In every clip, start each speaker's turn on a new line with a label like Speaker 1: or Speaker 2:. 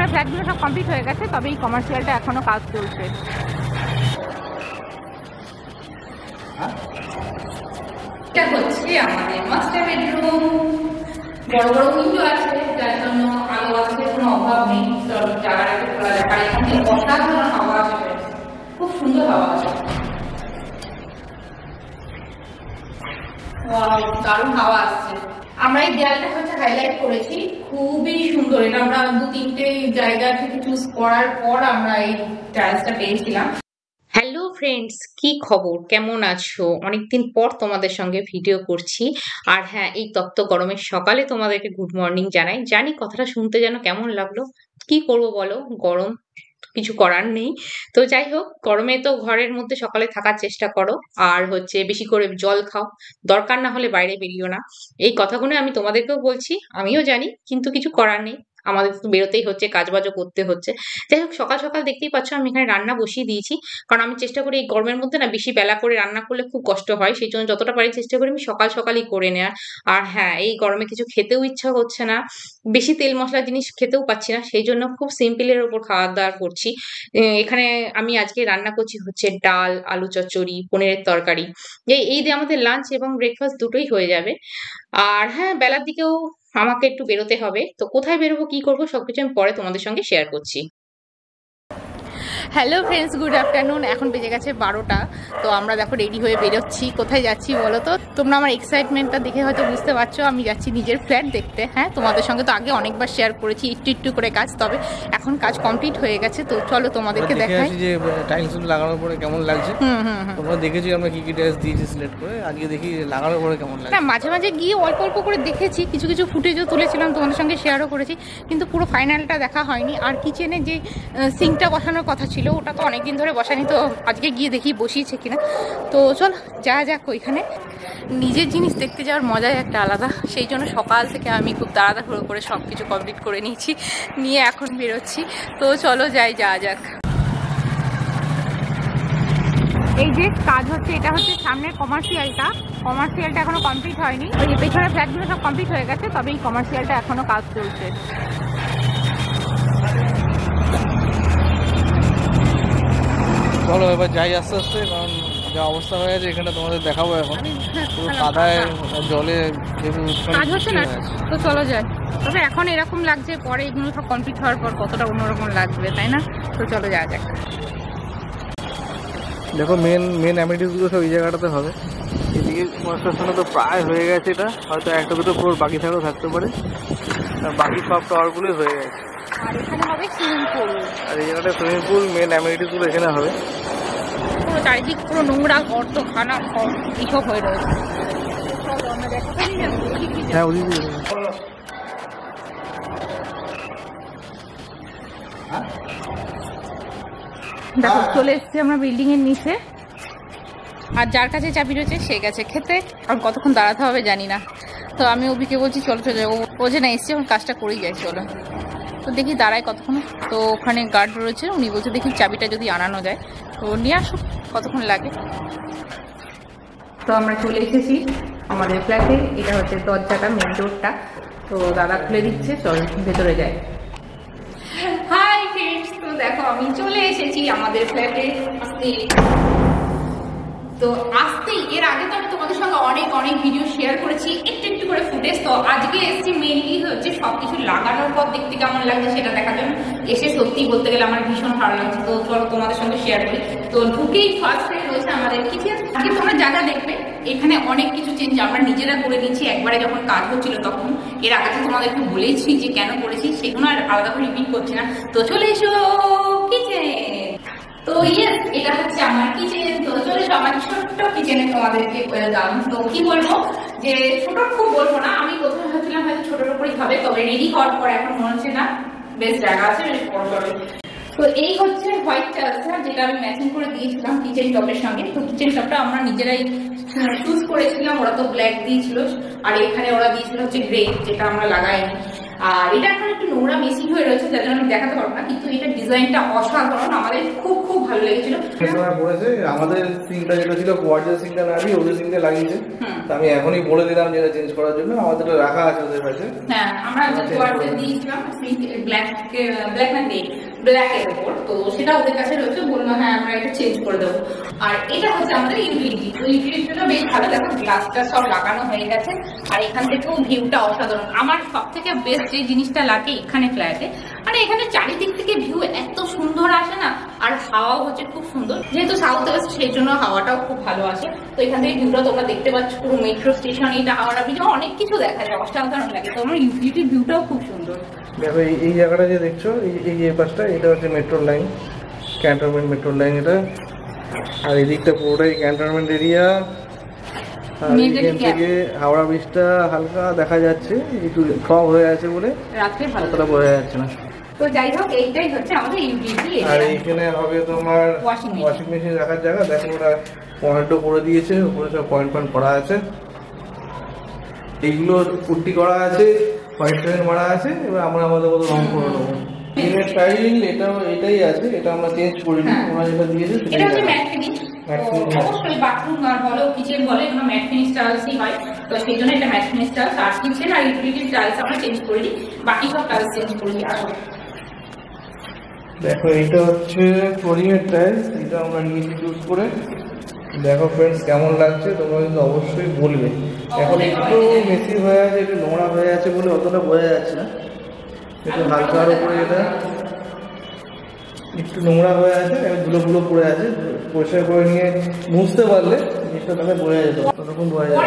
Speaker 1: পেছনের ফ্ল্যাটগুলো সব কমপ্লিট হয়ে গেছে, তবে এই কমার্শিয়ালটা এখনো কাজ চলছে। এটা হচ্ছে আমাদের মাস্টার বেডরুম। বড় বড় উইন্ডো আছে, যার জন্য আলো বাতাসের কোনো অভাব নেই। জায়গাটা একটু খোলা যায়, আর এখান থেকে অসাধারণ হাওয়া আসবে, খুব সুন্দর হাওয়া আসে। দারুণ হাওয়া আসছে। আমরা এই দেয়ালটা হচ্ছে হাইলাইট করেছি, খুবই সুন্দর। এটা আমরা 2-3টে জায়গা থেকে চুজ করার পর আমরা এই টাইলসটা পেয়েছিলাম।
Speaker 2: হ্যালো ফ্রেন্ডস, কি খবর, কেমন আছো? অনেকদিন পর তোমাদের সঙ্গে ভিডিও করছি। আর হ্যাঁ, এই তপ্ত গরমের সকালে তোমাদেরকে গুড মর্নিং জানাই। জানি কথাটা শুনতে যেন কেমন লাগলো, কি করব বলো, গরম, কিছু করার নেই। তো যাই হোক, গরমে তো ঘরের মধ্যে সকালে থাকার চেষ্টা করো, আর হচ্ছে বেশি করে জল খাও, দরকার না হলে বাইরে বেরিও না। এই কথাগুলো আমি তোমাদেরকেও বলছি, আমিও জানি, কিন্তু কিছু করার নেই, আমাদের তো বেরোতেই হচ্ছে, কাজবাজও করতে হচ্ছে। যাই হোক, সকাল সকাল দেখতেই পাচ্ছ আমি এখানে রান্না বসিয়ে দিয়েছি, কারণ আমি চেষ্টা করি এই গরমের মধ্যে না বেশি বেলা করে রান্না করলে খুব কষ্ট হয়, সেই জন্য যতটা পারি চেষ্টা করি আমি সকাল সকালই করে নেওয়ার। আর হ্যাঁ, এই গরমে কিছু খেতেও ইচ্ছা হচ্ছে না, বেশি তেল মশলা জিনিস খেতেও পাচ্ছি না, সেই জন্য খুব সিম্পলের ওপর খাওয়া দাওয়া করছি। এখানে আমি আজকে রান্না করছি হচ্ছে ডাল, আলু চচ্চড়ি, পনিরের তরকারি। এই দিয়ে আমাদের লাঞ্চ এবং ব্রেকফাস্ট দুটোই হয়ে যাবে। আর হ্যাঁ, বেলার দিকেও আমাকে একটু বেরোতে হবে, তো কোথায় বেরোবো, কি করবো, সবকিছু আমি পরে তোমাদের সঙ্গে শেয়ার করছি।
Speaker 1: Hello friends, good afternoon. এখন বেজে গেছে 12টা। তো আমরা দেখো রেডি হয়ে বেরোচ্ছি। কোথায় যাচ্ছি বলো তো? তোমরা আমার এক্সাইটমেন্টটা দেখে হয়তো বুঝতে পারছো, আমি যাচ্ছি নিজের ফ্ল্যাট দেখতে। হ্যাঁ, তোমাদের সঙ্গে তো আগে অনেকবার শেয়ার করেছি একটু একটু করে কাজ, তবে এখন কাজ কমপ্লিট হয়ে গেছে। তো চলো তোমাদেরকে দেখাই
Speaker 3: যে টাইলসগুলো লাগানোর পরে কেমন লাগছে। তোমরা দেখেছি আমরা কি কি টাইলস দিয়েছি সিলেক্ট করে, আজকে দেখি লাগানোর পরে কেমন লাগে।
Speaker 1: হ্যাঁ, মাঝে মাঝে গিয়ে অল্প অল্প করে দেখেছি, কিছু কিছু ফুটেজও তুলেছিলাম, তোমাদের সঙ্গে শেয়ারও করেছি, কিন্তু পুরো ফাইনালটা দেখা হয়নি। আর কিচেনে যে সিঙ্কটা বসানোর কথা ছিল, ওটা তো অনেকদিন ধরে বসানি, তো আজকে গিয়ে দেখি বসিয়েছে কিনা। তো চল যা যাক ওইখানে। নিজের জিনিস দেখতে যাওয়ার মজাই একটা আলাদা, সেই জন্য সকাল থেকে আমি খুব তাড়াতাড়ি করে সব কিছু কমপ্লিট করে নিয়েছি, নিয়ে এখন বেরোচ্ছি। তো চলো যাই, যা যাক। এই যে কাজ হচ্ছে, এটা হচ্ছে সামনের কমার্শিয়ালটা এখনো কমপ্লিট হয়নি। ওই যে পেছনের ফ্ল্যাটগুলো সব কমপ্লিট হয়ে গেছে, তবে এই কমার্শিয়ালটা এখনো কাজ চলছে।
Speaker 3: চলো এবার যাই আস্তে আস্তে, কারণ যা অবস্থা হয়ে গেছে এখানে তোমাদের দেখাবো। এখন পুরো কাদায় জলে
Speaker 1: কাজ হচ্ছে না, তো চলো যাই। তবে এখন এরকম লাগছে, পরে এগুলো সব কমপ্লিট হওয়ার পর কতটা অন্যরকম লাগবে, তাই না? তো চলো যাওয়া যাক।
Speaker 3: দেখো মেন অ্যামিনিটিসগুলো সব এই জায়গাটাতে হবে। এদিকে কনস্ট্রাকশনে তো প্রায় হয়ে গেছে, এটা হয়তো একটা দুটো ফ্লোর বাকি থাকতে পারে, বাকি সব টাওয়ারগুলোই হয়ে গেছে।
Speaker 1: আর এখানে হবে সুইমিং পুল,
Speaker 3: আর এই জায়গাটা সুইমিং পুল, মেন অ্যামিনিটিসগুলো এখানে হবে।
Speaker 1: পুরো চারিদিক পুরো নোংরা, গর্ত, খানা এইসব হয়ে রয়েছে।
Speaker 3: হ্যাঁ, ওদিকে
Speaker 1: দেখো চলে এসছি আমরা বিল্ডিং এর নিচে। আর যার কাছে চাবি রয়েছে সে গেছে খেতে, আর কতক্ষণ দাঁড়াতে হবে জানি না। তো আমি অভিকে বলছি চলো চলে যাবো, ও যে না এসছে, এখন কাজটা করেই যায়, চলো। তো দেখি দাঁড়ায় কতক্ষণ। তো ওখানে গার্ড রয়েছে, উনি বলছে দেখি চাবিটা যদি আনানো যায়, তো নিয়ে আসুক, কতক্ষণ লাগে। তো আমরা চলে এসেছি আমাদের ফ্ল্যাটে। এটা হচ্ছে দরজাটা, মেন ডোরটা। তো দাদা খুলে দিচ্ছে, চল ভেতরে যাই। হাই ফ্রেন্ডস, তো দেখো আমি চলে এসেছি আমাদের ফ্ল্যাটে। তো আসতেই, এর আগে তো আমি তোমাদের সঙ্গে অনেক ভিডিও শেয়ার করেছি, একটু একটু করে ফুটেজ। তো আজকে এসেছি মেইনলি হচ্ছে সবকিছু লাগানোর পর দেখতে কেমন লাগছে সেটা দেখার জন্য। এসে সত্যি বলতে গেলে আমার ভীষণ ভালো লাগছে। তো চলো তোমাদের সঙ্গে শেয়ার করি। তো ঢুকেই ফার্স্টে রয়েছে আমাদের কিচেন। আগে তোমরা যা দেখবে, এখানে অনেক কিছু চেঞ্জ আমরা নিজেরা করে নিয়েছি একবারে যখন কাজ হচ্ছিল তখন। এর আগে তো তোমাদেরকে বলেছি যে কেন করেছি, সেগুলো আর আলাদা করে রিপিট করছি না। তো চলে এসো কিচেন। তো ইয়েস, এটা হচ্ছে আমার কিচেন। তো চলে এসো আমার ছোট্ট কিচেনে, তোমাদেরকে দাম। তো কি বলবো, যে ছোট খুব বলবো না, আমি প্রথমে ভাবছিলাম হয়তো ছোটোর উপরই হবে, তবে রেডি হওয়ার পর এখন মনে হচ্ছে না, বেশ জায়গা আছে, বেশ বড় বড়। তো এই হচ্ছে হোয়াইট টাইলসটা, যেটা আমি ম্যাচিং করে দিয়েছিলাম কিচেন টপের সঙ্গে। তো কিচেন টপটা আমরা নিজেরাই চুজ করেছিলাম, ওরা তো ব্ল্যাক দিয়েছিল, আর এখানে ওরা দিয়েছিল হচ্ছে গ্রে, যেটা আমরা লাগাইনি। আর এটা এখন একটু নোংরা মেশিন হয়ে রয়েছে, যার জন্য আমি দেখাতে পারবো না, কিন্তু এটা ডিজাইনটা অসাধারণ, আমাদের খুব খুব ভালো লেগেছিল।
Speaker 3: আমাদের সিঙ্কটা যেটা ছিল কোয়ার্টার সিঙ্কটা না দিয়ে ওদের সিঙ্কটা লাগিয়েছে, আমি এখনই বলে দিলাম যেটা চেঞ্জ করার জন্য, আমাদের রাখা আছে ওদের কাছে।
Speaker 1: হ্যাঁ, আমরা কোয়ার্টার দিয়েছিলাম ব্ল্যাকের উপর, তো সেটা ওদের কাছে রয়েছে, বললো হ্যাঁ আমরা এটা চেঞ্জ করে দেবো। আর এটা হচ্ছে আমাদের ইউটিলিটি, তো ইউটিলিটিটা বেশ ভালো, দেখো গ্লাসটা সব লাগানো হয়ে গেছে, আর এখান থেকেও ভিউটা অসাধারণ। আমার সব থেকে বেস্ট যে জিনিসটা লাগে এখানে ফ্ল্যাটে, মানে এখানে চারিদিক থেকে ভিউ এত সুন্দর আসে না, আর হাওয়াও হচ্ছে খুব সুন্দর, যেহেতু সাউথ ওয়েস্ট সেই জন্য হাওয়াটাও খুব ভালো আসে। তো এখান থেকে ভিউটা তোমরা দেখতে পাচ্ছ, পুরো মেট্রো স্টেশন, এটা হাওড়া ব্রিজ, অনেক কিছু দেখা যায়, অসাধারণ লাগে। তো আমার ইউটিলিটির ভিউটাও খুব সুন্দর।
Speaker 3: দেখো এই জায়গাটা যে দেখছো, এই যে পাশটা, এটা হচ্ছে metro line, cantonment metro line এটা, আর এদিকটা পুরোটাই ক্যান্টনমেন্ট এরিয়া। আর এখান থেকে হাওড়া ব্রিজটা হালকা দেখা যাচ্ছে, একটু ফগ হয়ে আছে বলে
Speaker 1: রাত্রে ভালো
Speaker 3: অতটা বোঝা যাচ্ছে না।
Speaker 1: তো যাই হোক, এইটাই হচ্ছে আমাদের ইউটিলিটি এরিয়া।
Speaker 3: আর এইখানে হবে তোমার ওয়াশিং মেশিন রাখার জায়গা, দেখো ওরা পয়েন্টও করে দিয়েছে, উপরে সব পয়েন্ট করা আছে, এইগুলো পুট্টি করা আছে, হোয়াইট পেন্ট মারা আছে, এবার আমরা আমাদের মতো রং করে নেবো। দিনের টাইল এটাই আছে, এটা আমরা চেঞ্জ করিনি, ওরা যেটা দিয়েছে
Speaker 1: এটা হচ্ছে ম্যাট ফিনিশ। অবশ্যই বাথরুম আর বলো কিচেন বলো এগুলো ম্যাট ফিনিশ টাইলসই হয়, তো সেই জন্য এটা ম্যাট ফিনিশ টাইলস। আর কিচেন আর ইউটিলিটি টাইলস আমরা চেঞ্জ করিনি, বাকি সব টাইলস চেঞ্জ করিনি। আসলে
Speaker 3: দেখো এটা হচ্ছে ফ্লোরিংয়ের টাইলস, এটা আমরা নিয়েছি চুজ করে। দেখো ফ্রেন্ডস কেমন লাগছে তোমরা কিন্তু অবশ্যই বলবে। এখন একটু মেসি হয়ে আছে, একটু নোংরা হয়ে আছে বলে অতটা বোঝা যাচ্ছে না, একটু হালকার উপরে এটা একটু নোংরা হয়ে আছে, ধুলো পড়ে আছে, পরিষ্কার করে নিয়ে মুছতে পারলে জিনিসটা তাহলে বোঝা যেত, ততক্ষণ বোঝা যাবে।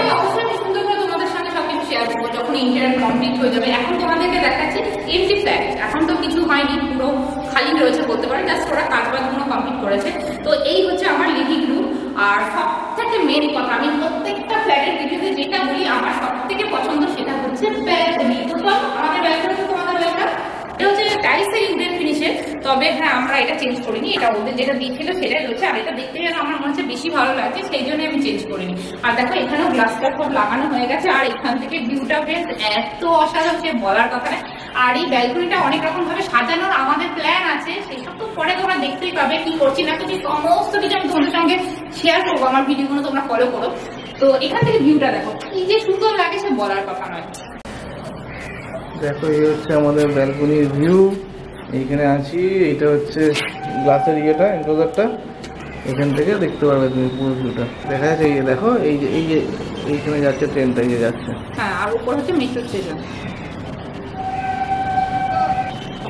Speaker 1: যখন ইন্টারনেট কমপ্লিট হয়ে যাবে, এখন তোমাদেরকে দেখাচ্ছি এমটি ফ্ল্যাট, এখন তো কিছু হয়নি, পুরো খালি রয়েছে বলতে পারে, জাস্ট ওরা কাজবাজগুলো কমপ্লিট করেছে। তো এই হচ্ছে আমার লিভিং রুম। আর সব থেকে মেন কথা, আমি প্রত্যেকটা ফ্ল্যাটের ভিডিওতে যেটা বলি আমার সব থেকে পছন্দ সেটা হচ্ছে ব্যালকনি। তো আমাদের ব্যালকনি, তোমাদের ব্যালকনি এটা হচ্ছে টাইলসের ইন্ডিয়ান ফিনিশের, তবে হ্যাঁ আমরা এটা চেঞ্জ করিনি, এটা ওদের যেটা দিয়েছিল সেটাই রয়েছে, আর এটা দেখতে যেন আমার মনে হচ্ছে বেশি ভালো লাগছে, সেই জন্য আমি চেঞ্জ করিনি। আর দেখো এখানেও গ্লাসটা সব লাগানো হয়ে গেছে, আর এখান থেকে ভিউটা বেশ এত অসাধারণ সে বলার কথা না। আর এই ব্যালকনিটা অনেক রকম ভাবে সাজানোর আমাদের প্ল্যান আছে, সেই সব তো পরে তোমরা দেখতেই পাবে কি করছি না করছি, সমস্ত কিছু আমি তোমাদের সঙ্গে শেয়ার করবো, আমার ভিডিওগুলো তোমরা ফলো করো। তো এখান থেকে ভিউটা দেখো কি যে সুন্দর লাগে সে বলার কথা নয়।
Speaker 3: দেখো এই হচ্ছে আমাদের ব্যালকনির ভিউ, এইখানে আছি, এটা হচ্ছে গ্লাসের ইয়েটা, এনক্লোজারটা, এখান থেকে দেখতে পারবে তুমি পুরো ভিউটা দেখা যাচ্ছে। এই যে দেখো এই যে এইখানে যাচ্ছে ট্রেনটা, এই যে যাচ্ছে,
Speaker 1: হ্যাঁ, আর উপর হচ্ছে মেট্রো স্টেশন।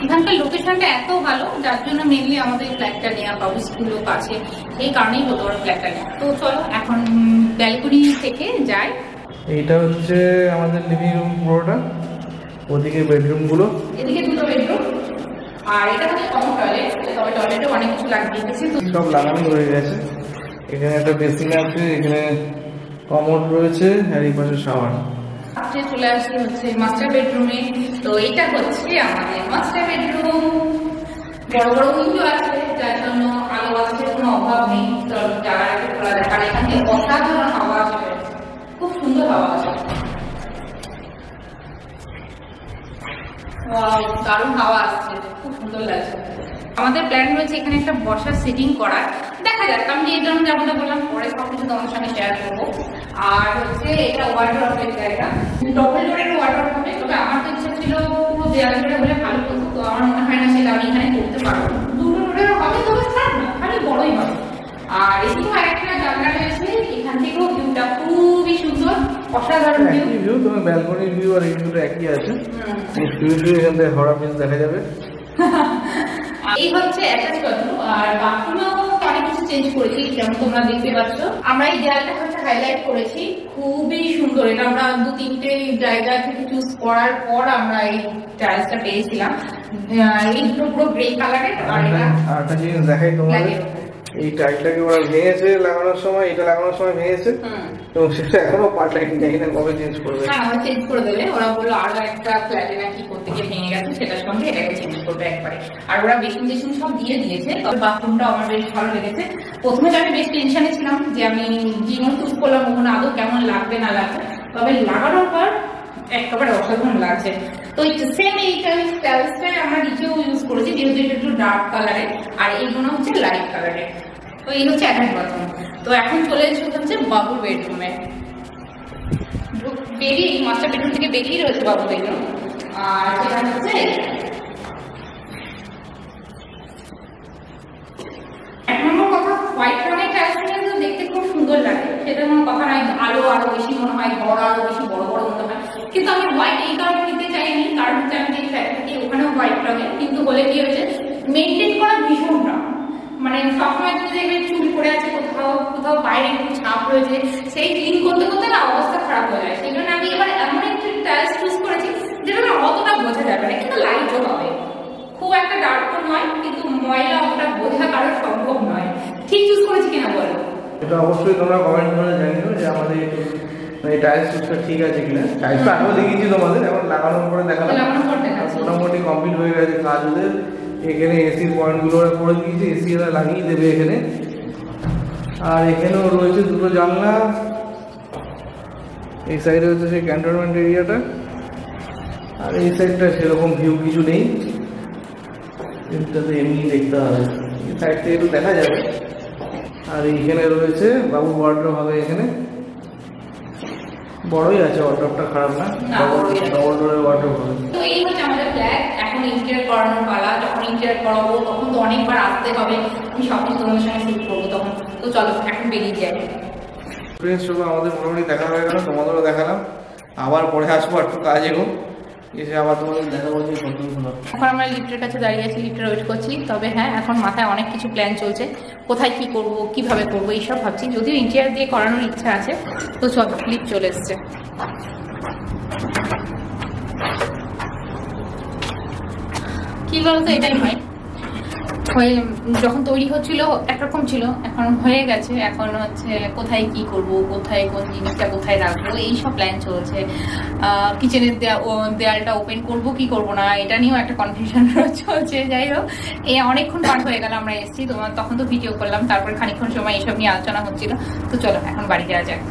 Speaker 1: এখানকার লোকেশনটা এত ভালো, যার জন্য মেনলি আমাদের ফ্ল্যাটটা নেওয়া, পাবলিক স্কুলও কাছে, সেই কারণেই হতো ওরা ফ্ল্যাটটা নেওয়া। তো চলো এখন ব্যালকনি থেকে যাই।
Speaker 3: এইটা হচ্ছে আমাদের লিভিং রুম পুরোটা, ওদিকে বেডরুম গুলো,
Speaker 1: এদিকে দুটো বেডরুম, আর এটা হচ্ছে কমন টয়লেট, তবে টয়লেটে অনেক কিছু লাগিয়ে গেছে,
Speaker 3: সব লাগানো হয়ে গেছে। এখানে একটা বেসিন আছে, এখানে কমোড রয়েছে, আর এই পাশে শাওয়ার।
Speaker 1: আজকে চলে আসি হচ্ছে মাস্টার বেডরুমে। তো এটা হচ্ছে আমাদের মাস্টার বেডরুম, বড় বড় উইন্ডো আছে, যার জন্য আলো বাতাসের কোনো অভাব নেই, জায়গাটাকে খোলা যায়, আর এখান থেকে অসাধারণ হাওয়া আসবে, খুব সুন্দর হাওয়া আসবে, দারুণ হাওয়া আসছে, খুব সুন্দর লাগছে। আমাদের প্ল্যান রয়েছে এখানে একটা বসার সিটিং করার, দেখা যাক, আমি এই জন্য যেমনটা বললাম পরে সবকিছু তোমার সঙ্গে শেয়ার করবো। আর হচ্ছে এটা ওয়ার্ডরোবের জায়গা, ডবল ডোরের ওয়ার্ডরোব হবে, তবে আমার তো ইচ্ছা ছিল পুরো দেয়াল জুড়ে হলে ভালো হতো, তো আমার মনে হয় না সেটা আমি এখানে করতে পারবো, দুটো ডোরের হবে, তবে স্যার না খালি বড়ই হবে। আর এদিকেও আরেকটা জায়গা রয়েছে, এখান থেকেও ভিউটা খুবই সুন্দর, অসাধারণ ভিউ।
Speaker 3: তোমার ব্যালকনির ভিউ আর এই ভিউটা একই আছে, এখান থেকে হাওড়া ব্রিজ দেখা যাবে।
Speaker 1: এই হচ্ছে অ্যাটাচ বাথরুম, আর বাথরুমেও অনেক কিছু চেঞ্জ করেছি, যেমন তোমরা দেখতে পাচ্ছ। আমরা এই দেয়ালটা হচ্ছে হাইলাইট করেছি, খুবই সুন্দর, এটা আমরা 2-3টে জায়গা থেকে চুজ করার পর আমরা এই টাইলসটা পেয়েছিলাম, এইগুলো পুরো গ্রে কালারের। আর
Speaker 3: একটা জিনিস দেখাই তোমাদের, এই টাইলটাকে ওরা ভেঙেছে লাগানোর সময়, এটা লাগানোর সময় ভেঙেছে, এবং সেটা এখনো পাল্টায়নি, জানি না কবে চেঞ্জ করবে।
Speaker 1: হ্যাঁ, ওরা চেঞ্জ করে দেবে, ওরা বললো আরো একটা ফ্ল্যাটে নাকি করতে গিয়ে ভেঙে গেছে, সেটার সঙ্গে এটাকে চেঞ্জ করবে একবারে। আর ওরা বেসিন টেসিন সব দিয়ে দিয়েছে, তবে বাথরুমটা আমার বেশ ভালো লেগেছে। প্রথমে আমি বেশ টেনশনে ছিলাম যে আমি জীবন চুজ করলাম ওখানে আদৌ কেমন লাগবে না লাগবে, তবে লাগানোর পর একেবারে অসাধারণ লাগছে। তো সেম এই টাইলসটাই আমরা নিচেও ইউজ করেছি, যেহেতু এটা একটু ডার্ক কালারের আর এইগুলো হচ্ছে লাইট কালারের। তো এই হচ্ছে অ্যাটাচ বাথরুম। তো এখন চলে এসেছে হচ্ছে বাবুর বেডরুমে। বেরিয়ে মাস্টার বেডরুম থেকে বেরিয়ে রয়েছে বাবুর বেডরুম। আর সেটা হচ্ছে এক নম্বর কথা, হোয়াইট রঙের টাইলস দেখতে খুব সুন্দর লাগে, সেটা কোনো কথা নয়। আলো আরো বেশি মনে হয়, ঘর আরো বেশি বড় বড় মনে হয়, কিন্তু আমি হোয়াইট এই কারণে নিতে চাইনি, কারণ হচ্ছে আমি যে ফ্ল্যাট থাকি ওখানেও হোয়াইট রঙের, কিন্তু বলে কি হয়েছে মেনটেন করা ভীষণ টাফ। মানে সবসময় যদি দেখবেন চুল পড়ে আছে, কোথাও কোথাও বাইরে একটু ছাপ রয়েছে, সেই ক্লিন করতে করতে না অবস্থা খারাপ হয়ে যায়। সেই জন্য আমি এবার এমন একটি টাইলস চুজ করেছি যেটা না অতটা বোঝা যাবে না, কিন্তু লাইটও হবে, খুব একটা ডার্কও নয়, কিন্তু ময়লা অতটা বোঝা কারোর সম্ভব নয়। ঠিক চুজ করেছি কিনা বলো?
Speaker 3: এটা অবশ্যই তোমরা কমেন্ট করে জানিও যে আমাদের এই টাইলস চুজটা ঠিক আছে কিনা। টাইলসটা আগেও দেখিয়েছি তোমাদের, এখন লাগানোর পরে দেখালাম মোটামুটি কমপ্লিট হয়ে গেছে কাজ ওদের। এখানে এসির পয়েন্টগুলো ওরা করে দিয়েছে, এসি ওরা লাগিয়ে দেবে এখানে। আর এখানেও রয়েছে দুটো জানলা, এই সাইডে হচ্ছে সেই ক্যান্টনমেন্ট এরিয়াটা, আর এই সাইডটা সেরকম ভিউ কিছু নেই, এটাতে এমনি দেখতে হবে, এই সাইড থেকে একটু দেখা যাবে। আর এইখানে রয়েছে বাবু ওয়ার্ডরোব হবে, এখানে বড়ই আছে, ওয়ার্ডরোবটা খারাপ না, ডবল ডোরের ওয়ার্ডরোব হবে।
Speaker 1: তো এই হচ্ছে আমাদের ফ্ল্যাট। এখন ইন্টেরিয়র করানোর পালা, যখন ইন্টেরিয়র করাবো তখন তো অনেকবার আসতে হবে, আমি সবকিছু তোমাদের সঙ্গে শুট করবো তখন। তো চলো এখন বেরিয়ে যাই।
Speaker 3: ফ্রেন্ডস চলো, আমাদের মোটামুটি দেখা হয়ে গেল, তোমাদেরও দেখালাম, আবার পরে আসবো একটু কাজ এগো, এসে আবার তোমাদের দেখাবো যে কতগুলো।
Speaker 1: এখন আমরা লিফটের কাছে দাঁড়িয়ে আছি, লিফটের ওয়েট করছি। তবে হ্যাঁ, এখন মাথায় অনেক কিছু প্ল্যান চলছে, কোথায় কি করব, কিভাবে করব, এইসব ভাবছি। যদিও ইন্টেরিয়র দিয়ে করানোর ইচ্ছা আছে। তো চলো, লিফট চলে এসছে। কি বলতো, এটাই হয়, হয়ে যখন তৈরি হচ্ছিল একরকম ছিল, এখন হয়ে গেছে। এখন হচ্ছে কোথায় কি করব, কোথায় কোন জিনিসটা কোথায় রাখবো, এই সব প্ল্যান চলছে। কিচেনের দেয়ালটা ওপেন করব কি করব না, এটা নিয়েও একটা কনফিউশন চলছে। যাই হোক, এই অনেকক্ষণ পার হয়ে গেল আমরা এসেছি, তখন তো ভিডিও করলাম, তারপর খানিকক্ষণ সময় এইসব নিয়ে আলোচনা হচ্ছিল। তো চলো এখন বাড়ি যাওয়া যাক।